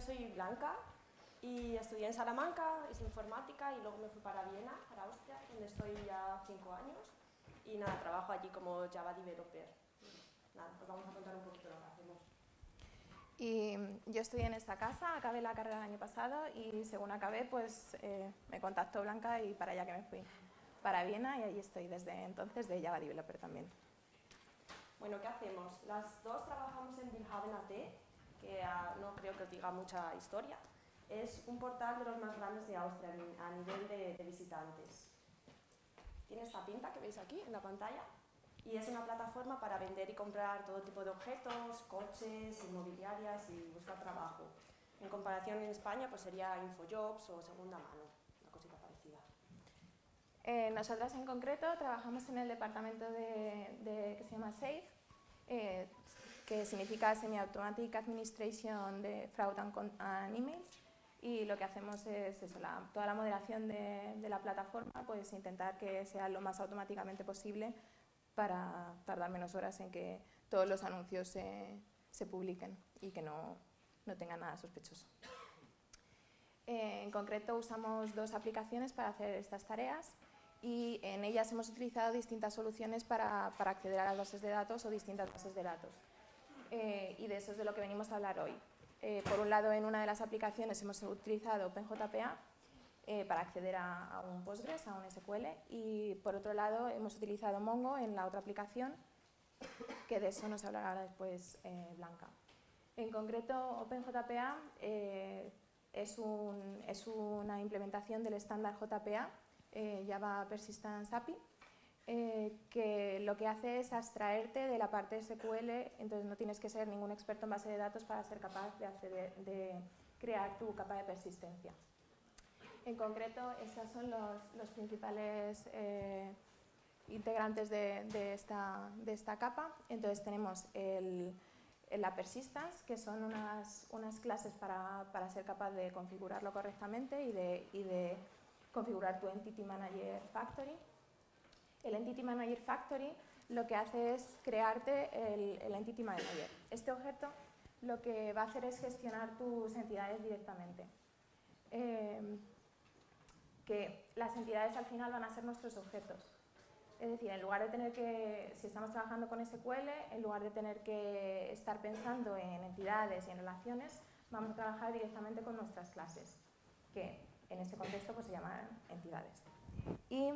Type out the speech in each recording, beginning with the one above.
soy Blanca y estudié en Salamanca, hice informática y luego me fui para Viena, para Austria, donde estoy ya 5 años. Y nada, trabajo allí como Java Developer. Nada, os vamos a contar un poquito lo que hacemos. Y yo estudié en esta casa, acabé la carrera el año pasado y según acabé pues me contactó Blanca y para allá que me fui, para Viena, y allí estoy desde entonces de Java Developer también. Bueno, ¿qué hacemos? Las dos trabajamos en Willhaben AT, que no creo que os diga mucha historia. Es un portal de los más grandes de Austria a nivel de visitantes. Tiene esta pinta que veis aquí en la pantalla y es una plataforma para vender y comprar todo tipo de objetos, coches, inmobiliarias y buscar trabajo. En comparación en España pues sería Infojobs o Segunda Mano, una cosita parecida. Nosotras en concreto trabajamos en el departamento que se llama SAFE, que significa Semi-Automatic Administration de Fraud and Emails, y lo que hacemos es eso, toda la moderación de la plataforma, pues intentar que sea lo más automáticamente posible para tardar menos horas en que todos los anuncios se publiquen y que no tengan nada sospechoso. En concreto usamos dos aplicaciones para hacer estas tareas y en ellas hemos utilizado distintas soluciones para acceder a las bases de datos o distintas bases de datos. Y de eso es de lo que venimos a hablar hoy. Por un lado, en una de las aplicaciones hemos utilizado OpenJPA para acceder a un Postgres, a un SQL, y por otro lado hemos utilizado Mongo en la otra aplicación, que de eso nos hablará después Blanca. En concreto, OpenJPA es una implementación del estándar JPA, Java Persistence API, que lo que hace es abstraerte de la parte SQL, entonces no tienes que ser ningún experto en base de datos para ser capaz de crear tu capa de persistencia. En concreto, estos son los principales integrantes de esta capa. Entonces tenemos la persistence, que son unas clases para ser capaz de configurarlo correctamente y de configurar tu Entity Manager Factory. El Entity Manager Factory lo que hace es crearte el Entity Manager. Este objeto lo que va a hacer es gestionar tus entidades directamente. Que las entidades al final van a ser nuestros objetos. Es decir, en lugar de tener que, si estamos trabajando con SQL, en lugar de tener que estar pensando en entidades y en relaciones, vamos a trabajar directamente con nuestras clases, que en este contexto pues se llaman entidades. Y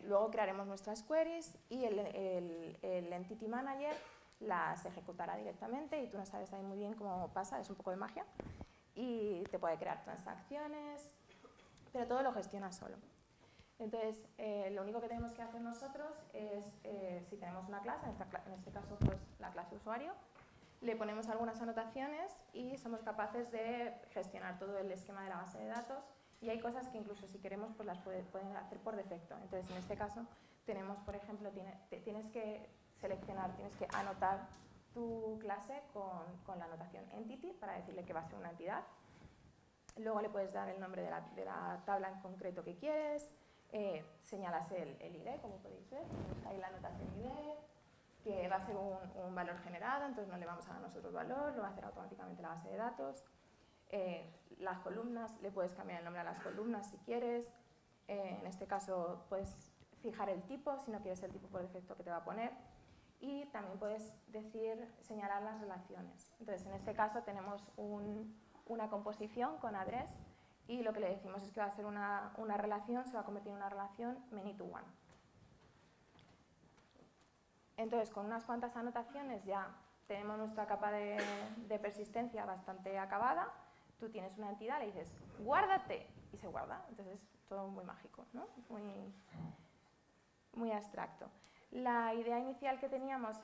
luego crearemos nuestras queries y el Entity Manager las ejecutará directamente y tú no sabes ahí muy bien cómo pasa, es un poco de magia, y te puede crear transacciones, pero todo lo gestiona solo. Entonces, lo único que tenemos que hacer nosotros es, si tenemos una clase, en este caso pues, la clase usuario, le ponemos algunas anotaciones y somos capaces de gestionar todo el esquema de la base de datos, y hay cosas que incluso si queremos pues las pueden hacer por defecto. Entonces, en este caso, tenemos, por ejemplo, tienes que seleccionar, tienes que anotar tu clase con la anotación entity para decirle que va a ser una entidad. Luego le puedes dar el nombre de la tabla en concreto que quieres, señalas el ID, como podéis ver, ahí la anotación ID, que va a ser un valor generado, entonces no le vamos a dar nosotros valor, lo va a hacer automáticamente la base de datos. Las columnas, le puedes cambiar el nombre a las columnas si quieres, en este caso puedes fijar el tipo, si no quieres el tipo por defecto que te va a poner, y también puedes señalar las relaciones. Entonces, en este caso tenemos una composición con address y lo que le decimos es que va a ser una relación, se va a convertir en una relación many to one. Entonces, con unas cuantas anotaciones ya tenemos nuestra capa de persistencia bastante acabada. Tú tienes una entidad, le dices, guárdate, y se guarda. Entonces, todo muy mágico, ¿no? Muy abstracto. La idea inicial que teníamos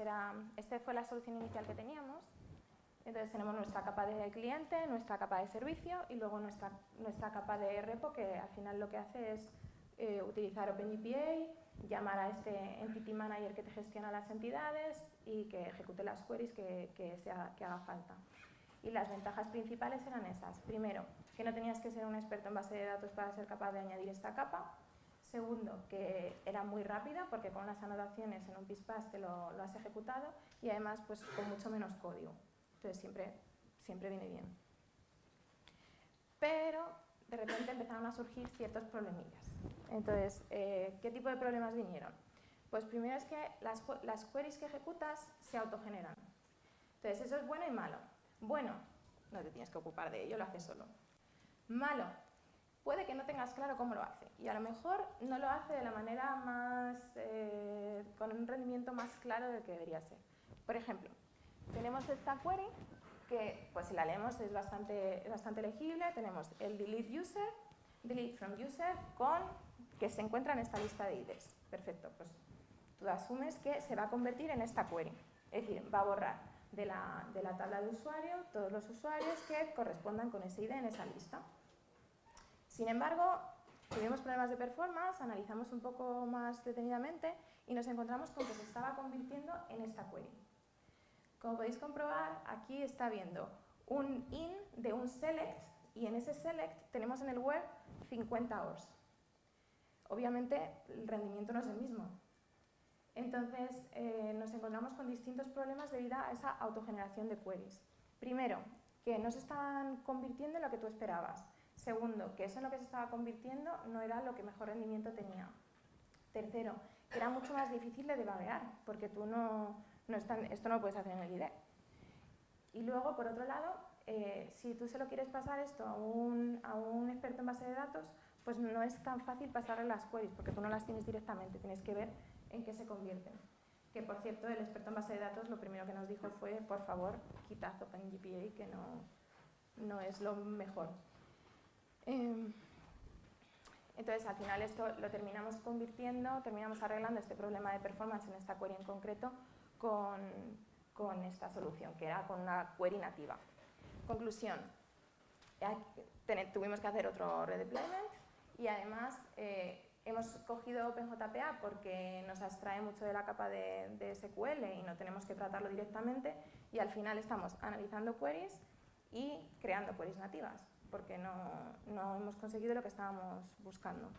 esta fue la solución inicial que teníamos. Entonces tenemos nuestra capa de cliente, nuestra capa de servicio y luego nuestra capa de repo, que al final lo que hace es utilizar OpenJPA, llamar a este Entity Manager que te gestiona las entidades y que ejecute las queries que haga falta. Y las ventajas principales eran esas. Primero, que no tenías que ser un experto en base de datos para ser capaz de añadir esta capa. Segundo, que era muy rápida porque con las anotaciones en un PISPAS te lo has ejecutado, y además pues con mucho menos código. Entonces siempre viene bien. pero de repente empezaron a surgir ciertos problemillas. Entonces, ¿qué tipo de problemas vinieron? Pues primero es que las queries que ejecutas se autogeneran. Entonces, eso es bueno y malo. Bueno, no te tienes que ocupar de ello, lo haces solo. Malo, puede que no tengas claro cómo lo hace y a lo mejor no lo hace de la manera más, con un rendimiento más claro del que debería ser. Por ejemplo, tenemos esta query que, pues si la leemos, es bastante legible. Tenemos el delete user, delete from user, que se encuentra en esta lista de IDs. Perfecto, pues tú asumes que se va a convertir en esta query. Es decir, va a borrar de la tabla de usuario todos los usuarios que correspondan con ese ID en esa lista. Sin embargo, tuvimos problemas de performance, analizamos un poco más detenidamente y nos encontramos con que se estaba convirtiendo en esta query. Como podéis comprobar, aquí está habiendo un in de un select y en ese select tenemos en el web 50 ORs. Obviamente, el rendimiento no es el mismo. Entonces, nos encontramos con distintos problemas debido a esa autogeneración de queries. Primero, que no se estaban convirtiendo en lo que tú esperabas. Segundo, que eso en lo que se estaba convirtiendo no era lo que mejor rendimiento tenía. Tercero, que era mucho más difícil de debuguear, porque tú esto no lo puedes hacer en el IDE. Y luego, por otro lado, si tú se lo quieres pasar esto a un experto en base de datos, pues no es tan fácil pasarle las queries, porque tú no las tienes directamente, tienes que ver en qué se convierten. Que, por cierto, el experto en base de datos lo primero que nos dijo fue, por favor, quitad OpenGPA, que no es lo mejor. Entonces, al final esto lo terminamos arreglando este problema de performance en esta query en concreto con esta solución, que era con una query nativa. Conclusión, tuvimos que hacer otro redeployment y además hemos cogido OpenJPA porque nos abstrae mucho de la capa de SQL y no tenemos que tratarlo directamente y al final estamos analizando queries y creando queries nativas, porque no hemos conseguido lo que estábamos buscando.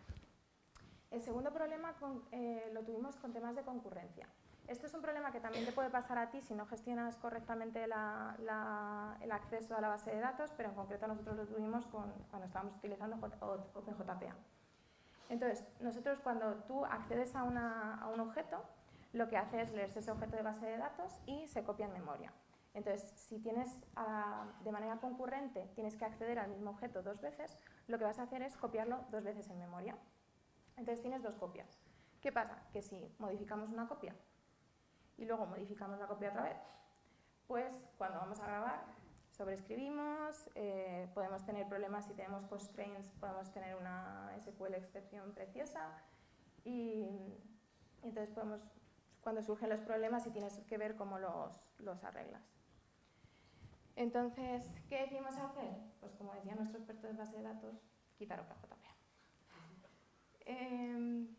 El segundo problema lo tuvimos con temas de concurrencia. Esto es un problema que también te puede pasar a ti si no gestionas correctamente el acceso a la base de datos, pero en concreto nosotros lo tuvimos cuando estábamos utilizando OpenJPA. Entonces, nosotros cuando tú accedes a un objeto, lo que hace es leerse ese objeto de base de datos y se copia en memoria. Entonces, si tienes de manera concurrente, tienes que acceder al mismo objeto 2 veces, lo que vas a hacer es copiarlo 2 veces en memoria. Entonces tienes 2 copias. ¿Qué pasa? Que si modificamos una copia y luego modificamos la copia otra vez, pues cuando vamos a grabar sobreescribimos, podemos tener problemas si tenemos constraints, podemos tener una SQL excepción preciosa y entonces cuando surgen los problemas y tienes que ver cómo los arreglas. Entonces, ¿qué decidimos hacer? Pues como decía nuestro experto de base de datos, quitar OpenJPA.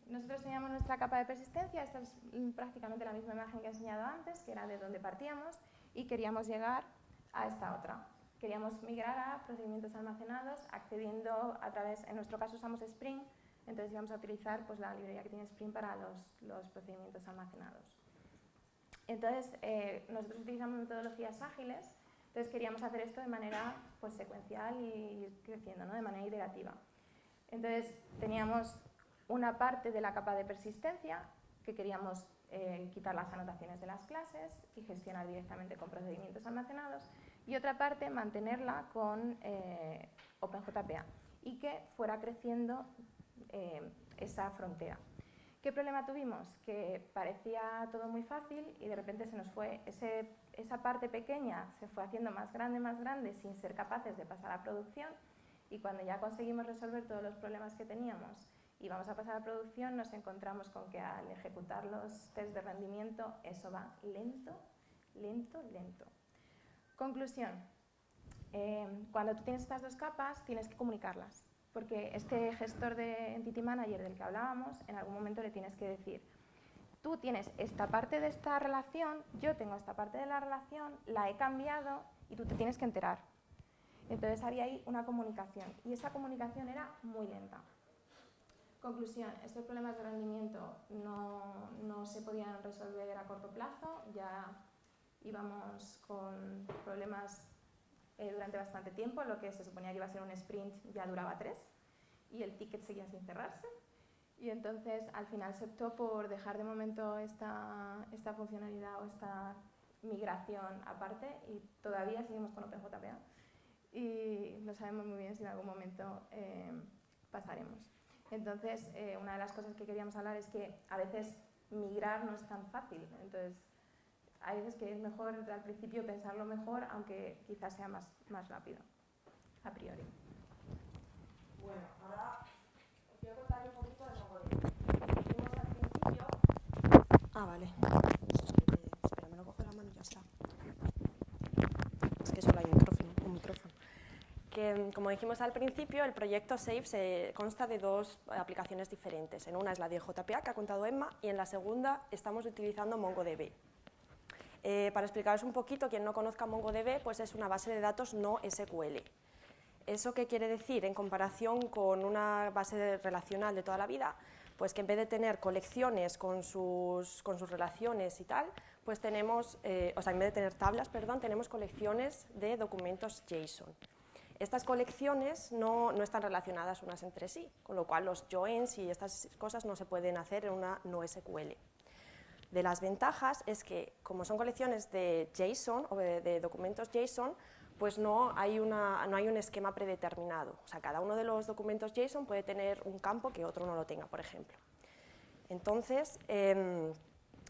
Nosotros teníamos nuestra capa de persistencia, esta es prácticamente la misma imagen que he enseñado antes, que era de donde partíamos, y queríamos llegar a esta otra. Queríamos migrar a procedimientos almacenados, accediendo a través, en nuestro caso usamos Spring, entonces íbamos a utilizar pues, la librería que tiene Spring para los procedimientos almacenados. Entonces, nosotros utilizamos metodologías ágiles, entonces queríamos hacer esto de manera pues, secuencial y ir creciendo, ¿no? De manera iterativa. Entonces, teníamos una parte de la capa de persistencia que queríamos quitar las anotaciones de las clases y gestionar directamente con procedimientos almacenados, y otra parte mantenerla con OpenJPA y que fuera creciendo esa frontera. ¿Qué problema tuvimos? Que parecía todo muy fácil y de repente se nos fue esa parte pequeña, se fue haciendo más grande sin ser capaces de pasar a producción, y cuando ya conseguimos resolver todos los problemas que teníamos y vamos a pasar a producción, nos encontramos con que al ejecutar los test de rendimiento eso va lento. Conclusión, cuando tú tienes estas 2 capas tienes que comunicarlas, porque este gestor de Entity Manager del que hablábamos, en algún momento le tienes que decir, tú tienes esta parte de esta relación, yo tengo esta parte de la relación, la he cambiado y tú te tienes que enterar. Entonces había ahí una comunicación y esa comunicación era muy lenta. Conclusión, estos problemas de rendimiento no se podían resolver a corto plazo, ya íbamos con problemas durante bastante tiempo, lo que se suponía que iba a ser un sprint ya duraba 3 y el ticket seguía sin cerrarse. Y entonces al final se optó por dejar de momento esta funcionalidad o esta migración aparte y todavía seguimos con OpenJPA y no sabemos muy bien si en algún momento pasaremos. Entonces, una de las cosas que queríamos hablar es que a veces migrar no es tan fácil, entonces hay veces que es mejor al principio pensarlo mejor, aunque quizás sea más rápido, a priori. Bueno, ahora os quiero contar un poquito de MongoDB. Dijimos al principio... vale. Espera, me lo cojo en la mano y ya está. Es que solo hay un micrófono. Que, como dijimos al principio, el proyecto SAFE se consta de 2 aplicaciones diferentes. En una es la de JPA, que ha contado Emma, y en la segunda estamos utilizando MongoDB. Para explicaros un poquito, quien no conozca MongoDB, pues es una base de datos no SQL. ¿Eso qué quiere decir? En comparación con una base relacional de toda la vida, pues que en vez de tener colecciones con sus relaciones y tal, pues tenemos, en vez de tener tablas, perdón, tenemos colecciones de documentos JSON. Estas colecciones no están relacionadas unas entre sí, con lo cual los joins y estas cosas no se pueden hacer en una no SQL. De las ventajas es que, como son colecciones de JSON o de documentos JSON, pues no hay un esquema predeterminado. O sea, cada uno de los documentos JSON puede tener un campo que otro no lo tenga, por ejemplo. Entonces,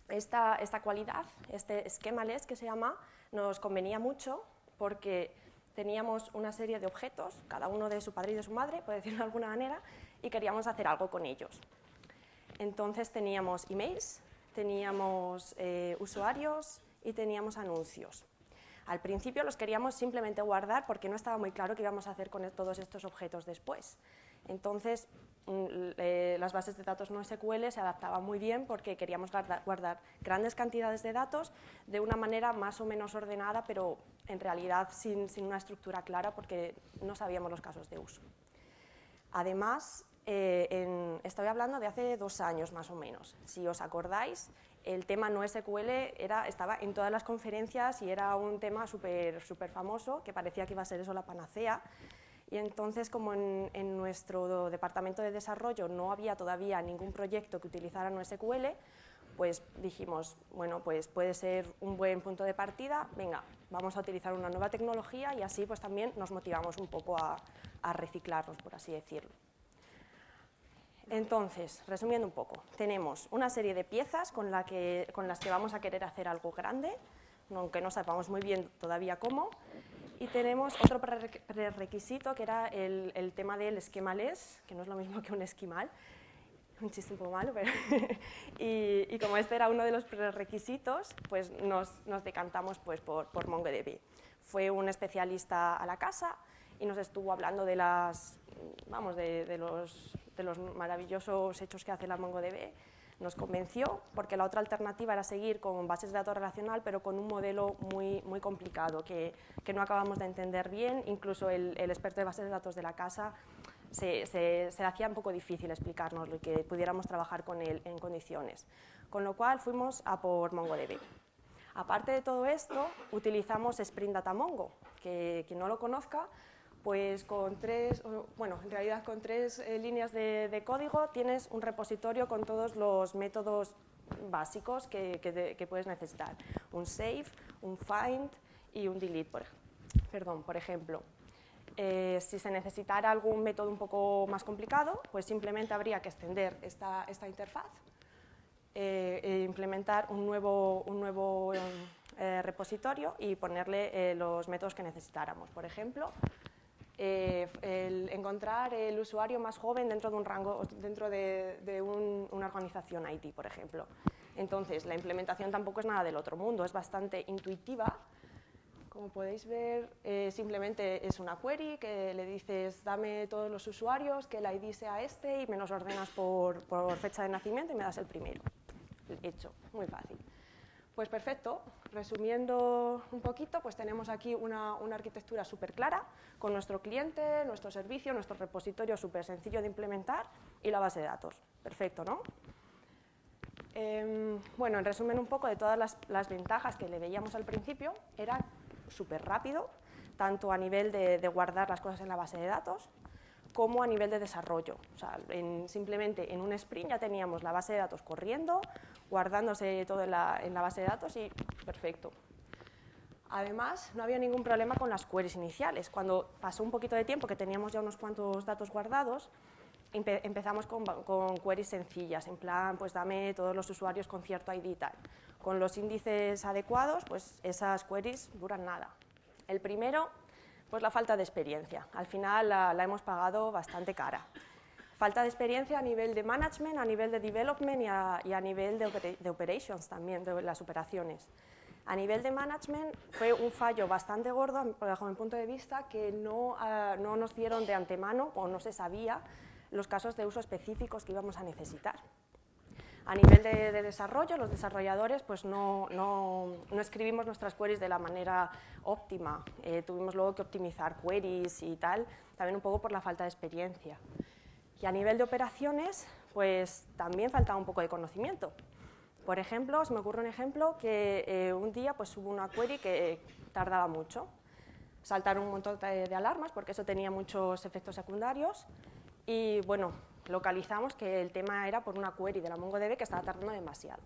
esta cualidad, este schemaless que se llama, nos convenía mucho porque teníamos una serie de objetos, cada uno de su padre y de su madre, por decirlo de alguna manera, y queríamos hacer algo con ellos. Entonces teníamos emails, teníamos usuarios y teníamos anuncios. Al principio los queríamos simplemente guardar porque no estaba muy claro qué íbamos a hacer con todos estos objetos después. Entonces, las bases de datos no SQL se adaptaban muy bien porque queríamos guardar grandes cantidades de datos de una manera más o menos ordenada, pero en realidad sin una estructura clara porque no sabíamos los casos de uso. Además, estoy hablando de hace 2 años más o menos. Si os acordáis, el tema no SQL estaba en todas las conferencias y era un tema súper famoso, que parecía que iba a ser eso la panacea. Y entonces, como en nuestro departamento de desarrollo no había todavía ningún proyecto que utilizara no SQL, pues dijimos, bueno, pues puede ser un buen punto de partida, venga, vamos a utilizar una nueva tecnología y así pues también nos motivamos un poco a reciclarnos, por así decirlo. Entonces, resumiendo un poco, tenemos una serie de piezas con las que vamos a querer hacer algo grande, aunque no sepamos muy bien todavía cómo, y tenemos otro prerequisito que era el tema del schemaless, que no es lo mismo que un esquimal, un chiste un poco malo, pero y como este era uno de los prerequisitos, pues nos decantamos pues, por MongoDB. Fue un especialista a la casa y nos estuvo hablando de los maravillosos hechos que hace la MongoDB. Nos convenció porque la otra alternativa era seguir con bases de datos relacional, pero con un modelo muy complicado que no acabamos de entender bien. Incluso el experto de bases de datos de la casa se hacía un poco difícil explicárnoslo y que pudiéramos trabajar con él en condiciones. Con lo cual fuimos a por MongoDB. Aparte de todo esto, utilizamos Spring Data Mongo, que quien no lo conozca, pues con tres líneas de código tienes un repositorio con todos los métodos básicos que puedes necesitar. Un save, un find y un delete, por ejemplo. Si se necesitara algún método un poco más complicado, pues simplemente habría que extender esta interfaz, implementar un nuevo repositorio y ponerle los métodos que necesitáramos. Por ejemplo, encontrar el usuario más joven dentro de un rango, dentro de una organización IT, por ejemplo. Entonces, la implementación tampoco es nada del otro mundo, es bastante intuitiva. Como podéis ver, simplemente es una query que le dices, dame todos los usuarios, que el ID sea este y me los ordenas por fecha de nacimiento y me das el primero. Hecho, muy fácil. Pues perfecto, resumiendo un poquito, pues tenemos aquí una arquitectura súper clara con nuestro cliente, nuestro servicio, nuestro repositorio súper sencillo de implementar y la base de datos. Perfecto, ¿no? Bueno, en resumen un poco de todas las ventajas que le veíamos al principio, era súper rápido, tanto a nivel de guardar las cosas en la base de datos, como a nivel de desarrollo. O sea, simplemente en un sprint ya teníamos la base de datos corriendo, guardándose todo en la base de datos y perfecto. Además, no había ningún problema con las queries iniciales. Cuando pasó un poquito de tiempo, que teníamos ya unos cuantos datos guardados, empezamos con queries sencillas, en plan, pues dame todos los usuarios con cierto ID y tal. Con los índices adecuados, pues esas queries duran nada. El primero, pues la falta de experiencia. Al final la hemos pagado bastante cara. Falta de experiencia a nivel de management, a nivel de development y a nivel de operations también, de las operaciones. A nivel de management fue un fallo bastante gordo, bajo mi punto de vista, que no nos dieron de antemano o no se sabía los casos de uso específicos que íbamos a necesitar. A nivel de desarrollo, los desarrolladores pues no escribimos nuestras queries de la manera óptima. Tuvimos luego que optimizar queries y tal, también un poco por la falta de experiencia. Y a nivel de operaciones, pues también faltaba un poco de conocimiento. Por ejemplo, se me ocurre un ejemplo que un día pues, hubo una query que tardaba mucho. Saltaron un montón de alarmas porque eso tenía muchos efectos secundarios y bueno, localizamos que el tema era por una query de la MongoDB que estaba tardando demasiado.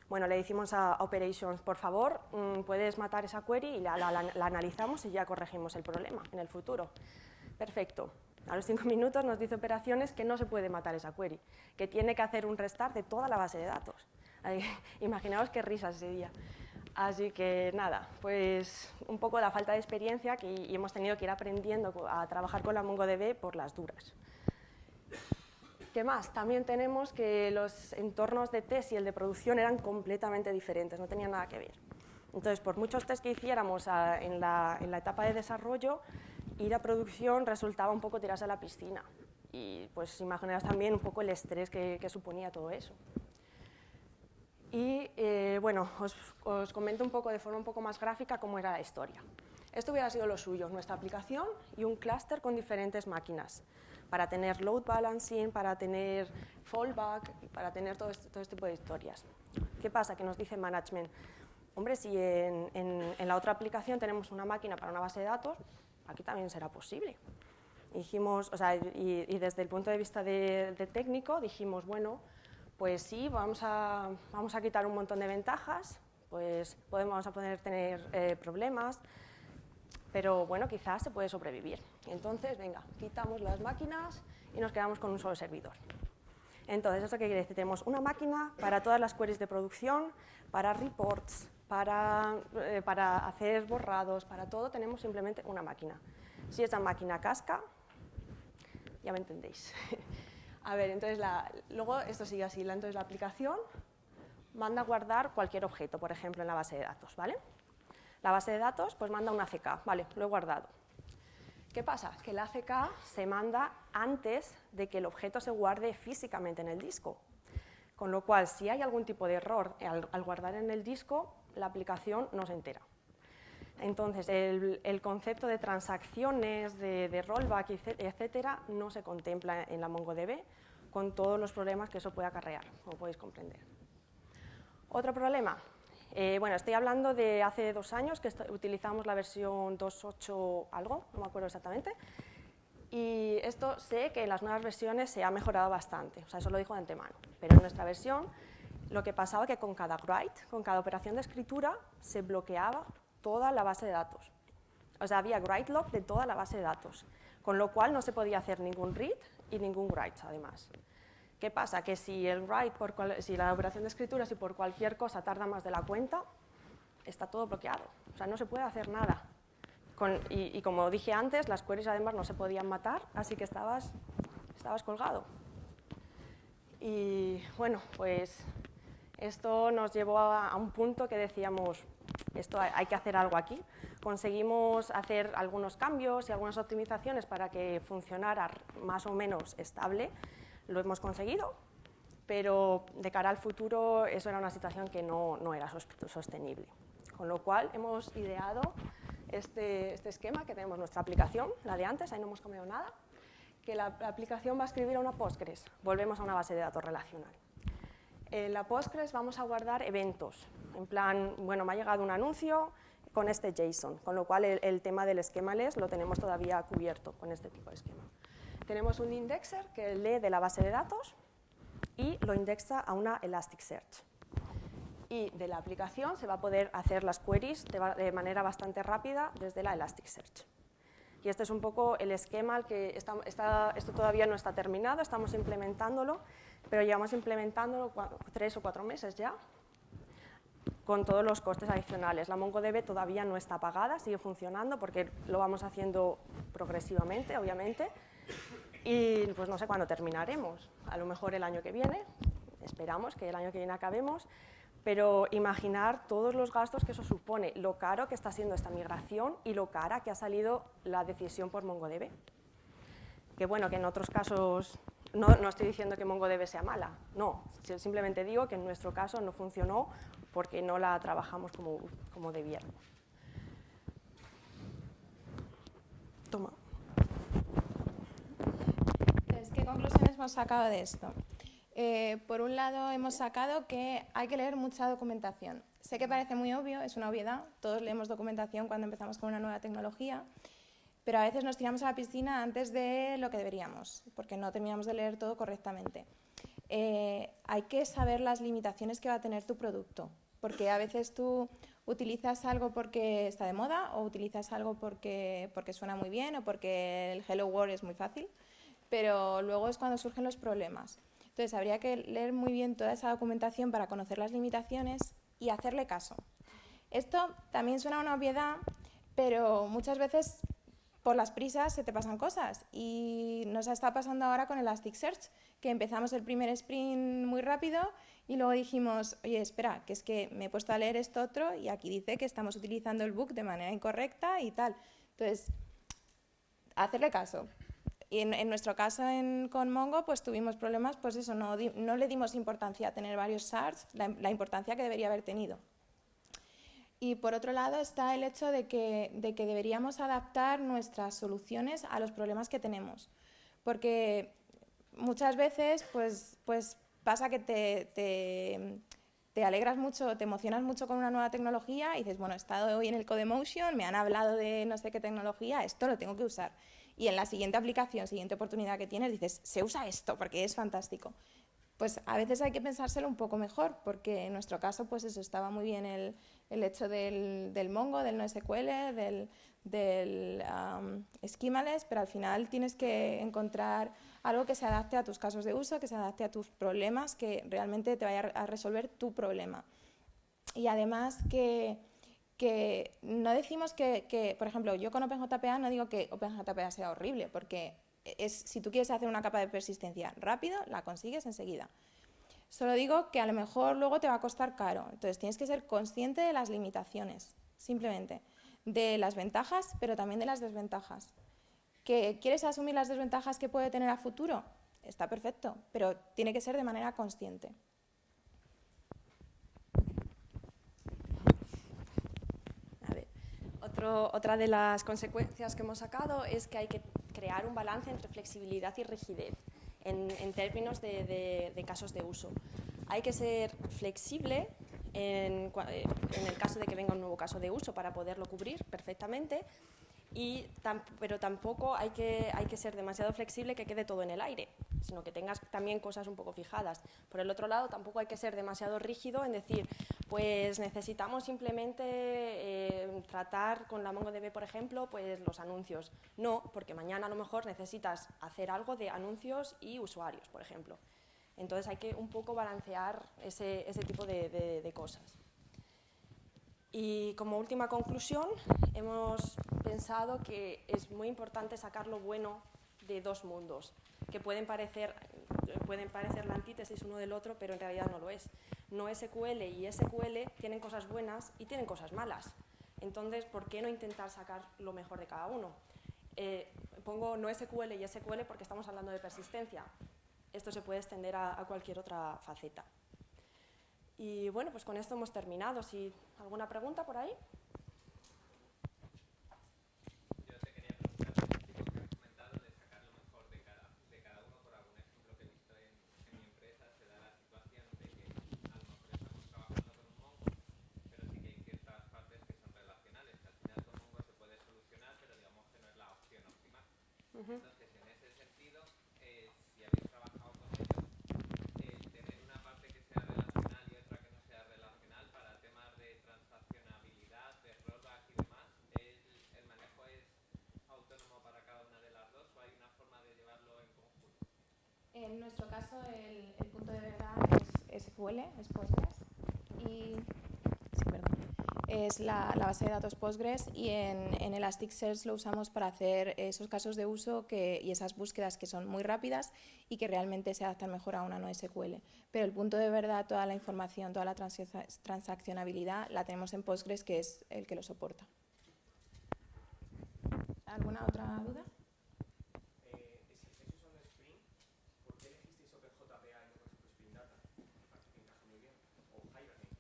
Bueno, le decimos a Operations, por favor, puedes matar esa query y la analizamos y ya corregimos el problema en el futuro. Perfecto. A los 5 minutos nos dice Operaciones que no se puede matar esa query, que tiene que hacer un restart de toda la base de datos. Imaginaos qué risas ese día. Así que nada, pues un poco la falta de experiencia y hemos tenido que ir aprendiendo a trabajar con la MongoDB por las duras. ¿Qué más? También tenemos que los entornos de test y el de producción eran completamente diferentes, no tenían nada que ver. Entonces, por muchos tests que hiciéramos en la etapa de desarrollo, ir a producción resultaba un poco tirarse a la piscina. Y pues imaginaos también un poco el estrés que suponía todo eso. Y bueno, os comento un poco de forma un poco más gráfica cómo era la historia. Esto hubiera sido lo suyo, nuestra aplicación y un clúster con diferentes máquinas, para tener load balancing, para tener fallback, para tener todo este tipo de historias. ¿Qué pasa? Que nos dice management, hombre, si en la otra aplicación tenemos una máquina para una base de datos, aquí también será posible. Dijimos, o sea, y desde el punto de vista de técnico dijimos, bueno, pues sí, vamos a quitar un montón de ventajas, pues vamos a poder tener problemas, pero bueno, quizás se puede sobrevivir. Entonces, venga, quitamos las máquinas y nos quedamos con un solo servidor. Entonces, ¿eso qué quiere decir? Tenemos una máquina para todas las queries de producción, para reports, para hacer borrados, para todo tenemos simplemente una máquina. Si esa máquina casca, ya me entendéis. A ver, entonces luego esto sigue así, entonces la aplicación manda a guardar cualquier objeto, por ejemplo, en la base de datos, ¿vale? La base de datos pues manda un ACK, vale, lo he guardado. ¿Qué pasa? Que el ACK se manda antes de que el objeto se guarde físicamente en el disco. Con lo cual, si hay algún tipo de error al guardar en el disco, la aplicación no se entera. Entonces, el concepto de transacciones, de rollback, etcétera, no se contempla en la MongoDB con todos los problemas que eso puede acarrear, como podéis comprender. Otro problema. Bueno, estoy hablando de hace 2 años que utilizamos la versión 2.8 algo, no me acuerdo exactamente, y esto sé que en las nuevas versiones se ha mejorado bastante, o sea, eso lo digo de antemano, pero en nuestra versión lo que pasaba es que con cada write, con cada operación de escritura, se bloqueaba toda la base de datos. O sea, había write log de toda la base de datos, con lo cual no se podía hacer ningún read y ningún write, además. ¿Qué pasa? Que si el write, si la operación de escritura, si por cualquier cosa tarda más de la cuenta, está todo bloqueado. O sea, no se puede hacer nada. Y como dije antes, las queries además no se podían matar, así que estabas colgado. Y bueno, pues esto nos llevó a un punto que decíamos, esto hay que hacer algo aquí. Conseguimos hacer algunos cambios y algunas optimizaciones para que funcionara más o menos estable. Lo hemos conseguido, pero de cara al futuro eso era una situación que no era sostenible. Con lo cual hemos ideado este esquema que tenemos nuestra aplicación, la de antes, ahí no hemos cambiado nada, que la aplicación va a escribir a una Postgres, volvemos a una base de datos relacional. En la Postgres vamos a guardar eventos, en plan, bueno, me ha llegado un anuncio, con este JSON, con lo cual el tema del schemaless lo tenemos todavía cubierto con este tipo de esquema. Tenemos un indexer que lee de la base de datos y lo indexa a una Elasticsearch. Y de la aplicación se va a poder hacer las queries de manera bastante rápida desde la Elasticsearch. Y este es un poco el esquema al que esto todavía no está terminado, estamos implementándolo, pero llevamos implementándolo 3 o 4 meses ya, con todos los costes adicionales. La MongoDB todavía no está pagada, sigue funcionando porque lo vamos haciendo progresivamente, obviamente, y pues no sé cuándo terminaremos, a lo mejor el año que viene, esperamos que el año que viene acabemos, pero imaginar todos los gastos que eso supone, lo caro que está siendo esta migración y lo cara que ha salido la decisión por MongoDB. Que bueno, que en otros casos no estoy diciendo que MongoDB sea mala, no, simplemente digo que en nuestro caso no funcionó porque no la trabajamos como debiéramos. Toma. Entonces, ¿qué conclusiones hemos sacado de esto? Por un lado, hemos sacado que hay que leer mucha documentación. Sé que parece muy obvio, es una obviedad, todos leemos documentación cuando empezamos con una nueva tecnología, pero a veces nos tiramos a la piscina antes de lo que deberíamos, porque no terminamos de leer todo correctamente. Hay que saber las limitaciones que va a tener tu producto, porque a veces tú utilizas algo porque está de moda o utilizas algo porque suena muy bien o porque el Hello World es muy fácil, pero luego es cuando surgen los problemas. Entonces, habría que leer muy bien toda esa documentación para conocer las limitaciones y hacerle caso. Esto también suena a una obviedad, pero muchas veces por las prisas se te pasan cosas y nos está pasando ahora con Elasticsearch, que empezamos el primer sprint muy rápido y luego dijimos, oye, espera, que es que me he puesto a leer esto otro y aquí dice que estamos utilizando el book de manera incorrecta y tal. Entonces, hacerle caso. Y en nuestro caso con Mongo pues tuvimos problemas, pues eso, no le dimos importancia a tener varios shards, la importancia que debería haber tenido. Y por otro lado está el hecho de que deberíamos adaptar nuestras soluciones a los problemas que tenemos. Porque muchas veces pues pasa que te alegras mucho, te emocionas mucho con una nueva tecnología y dices, bueno, he estado hoy en el Codemotion, me han hablado de no sé qué tecnología, esto lo tengo que usar. Y en la siguiente aplicación, siguiente oportunidad que tienes, dices, se usa esto porque es fantástico. Pues a veces hay que pensárselo un poco mejor, porque en nuestro caso, pues eso, estaba muy bien el hecho del Mongo, del NoSQL, del schemaless, pero al final tienes que encontrar algo que se adapte a tus casos de uso, que se adapte a tus problemas, que realmente te vaya a resolver tu problema. Y además que no decimos que, por ejemplo, yo con OpenJPA no digo que OpenJPA sea horrible, porque si tú quieres hacer una capa de persistencia rápido, la consigues enseguida. Solo digo que a lo mejor luego te va a costar caro, entonces tienes que ser consciente de las limitaciones, simplemente, de las ventajas, pero también de las desventajas. ¿Que quieres asumir las desventajas que puede tener a futuro? Está perfecto, pero tiene que ser de manera consciente. Otra de las consecuencias que hemos sacado es que hay que crear un balance entre flexibilidad y rigidez en términos de casos de uso. Hay que ser flexible en el caso de que venga un nuevo caso de uso para poderlo cubrir perfectamente, pero tampoco hay que ser demasiado flexible que quede todo en el aire, sino que tengas también cosas un poco fijadas. Por el otro lado, tampoco hay que ser demasiado rígido en decir, pues necesitamos simplemente tratar con la MongoDB, por ejemplo, pues los anuncios. No, porque mañana a lo mejor necesitas hacer algo de anuncios y usuarios, por ejemplo. Entonces hay que un poco balancear ese tipo de cosas. Y como última conclusión, hemos pensado que es muy importante sacar lo bueno de dos mundos, que pueden parecer la antítesis uno del otro, pero en realidad no lo es. NoSQL y SQL tienen cosas buenas y tienen cosas malas. Entonces, ¿por qué no intentar sacar lo mejor de cada uno? Pongo NoSQL y SQL porque estamos hablando de persistencia. Esto se puede extender a cualquier otra faceta. Y bueno, pues con esto hemos terminado. Si ¿alguna pregunta por ahí? Yo te quería preguntar, tipo que has comentado de sacar lo mejor de cada uno. Por algún ejemplo que he visto en mi empresa, se da la situación de que a lo mejor estamos trabajando con un Mongo, pero sí que hay ciertas partes que son relacionales. Entonces, en ese sentido, si habéis trabajado con ellos, tener una parte que sea relacional y otra que no sea relacional para temas de transaccionabilidad, de rollback y demás, ¿el manejo es autónomo para cada una de las dos o hay una forma de llevarlo en conjunto? En nuestro caso, el punto de verdad es SQL, es Postgres, y sí, perdón, es la base de datos Postgres, y en Elasticsearch lo usamos para hacer esos casos de uso y esas búsquedas que son muy rápidas y que realmente se adaptan mejor a una NoSQL. Pero el punto de verdad, toda la información, toda la transaccionabilidad la tenemos en Postgres, que es el que lo soporta. ¿Alguna otra duda? Si estáis usando Spring, ¿por qué elegisteis OpenJPA y no, por ejemplo, Spring Data? Parece que encaja muy bien. O Hibernate.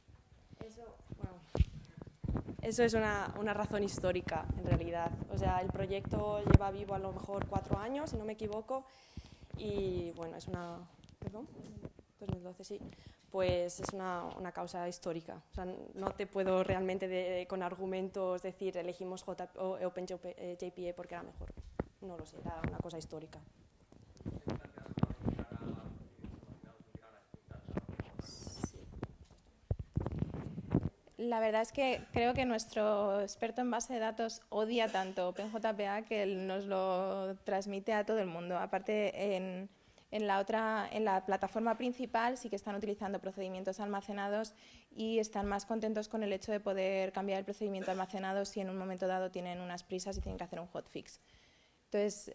Eso es una razón histórica, en realidad. O sea, el proyecto lleva vivo a lo mejor 4 años, si no me equivoco, y bueno, es una... ¿Perdón? 2012, sí. Pues es una causa histórica. O sea, no te puedo realmente con argumentos decir elegimos OpenJPA porque era mejor. No lo sé, era una cosa histórica. La verdad es que creo que nuestro experto en base de datos odia tanto OpenJPA que él nos lo transmite a todo el mundo. Aparte, en la plataforma principal sí que están utilizando procedimientos almacenados y están más contentos con el hecho de poder cambiar el procedimiento almacenado si en un momento dado tienen unas prisas y tienen que hacer un hotfix. Entonces,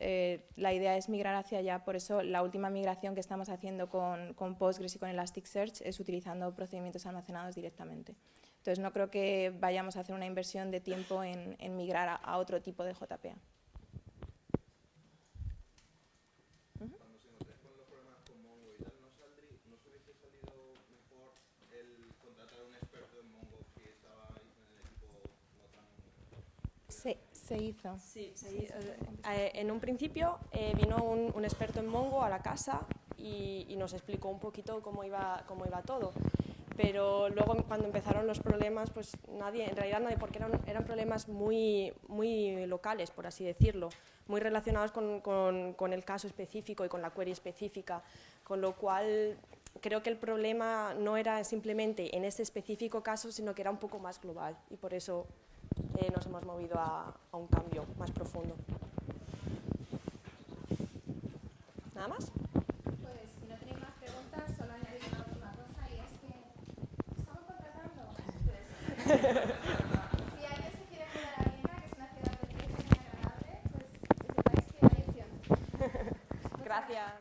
la idea es migrar hacia allá, por eso la última migración que estamos haciendo con Postgres y con Elasticsearch es utilizando procedimientos almacenados directamente. Entonces, no creo que vayamos a hacer una inversión de tiempo en migrar a otro tipo de JPA. Cuando se encontráis con los problemas con Mongo y tal, ¿no os hubiese salido mejor el contratar a un experto en Mongo que estaba en el equipo no tan... Se hizo. Sí, se hizo. En un principio vino un experto en Mongo a la casa y nos explicó un poquito cómo iba todo. Pero luego cuando empezaron los problemas, pues en realidad nadie, porque eran problemas muy locales, por así decirlo, muy relacionados con el caso específico y con la query específica, con lo cual creo que el problema no era simplemente en ese específico caso, sino que era un poco más global, y por eso nos hemos movido a un cambio más profundo. ¿Nada más? Pues si no tenéis más preguntas, solo añadir una última cosa, y es que estamos contratando. Si alguien se quiere mudar a Viena, que es una ciudad preciosa y muy agradable, pues que sepáis que hay opción. Gracias.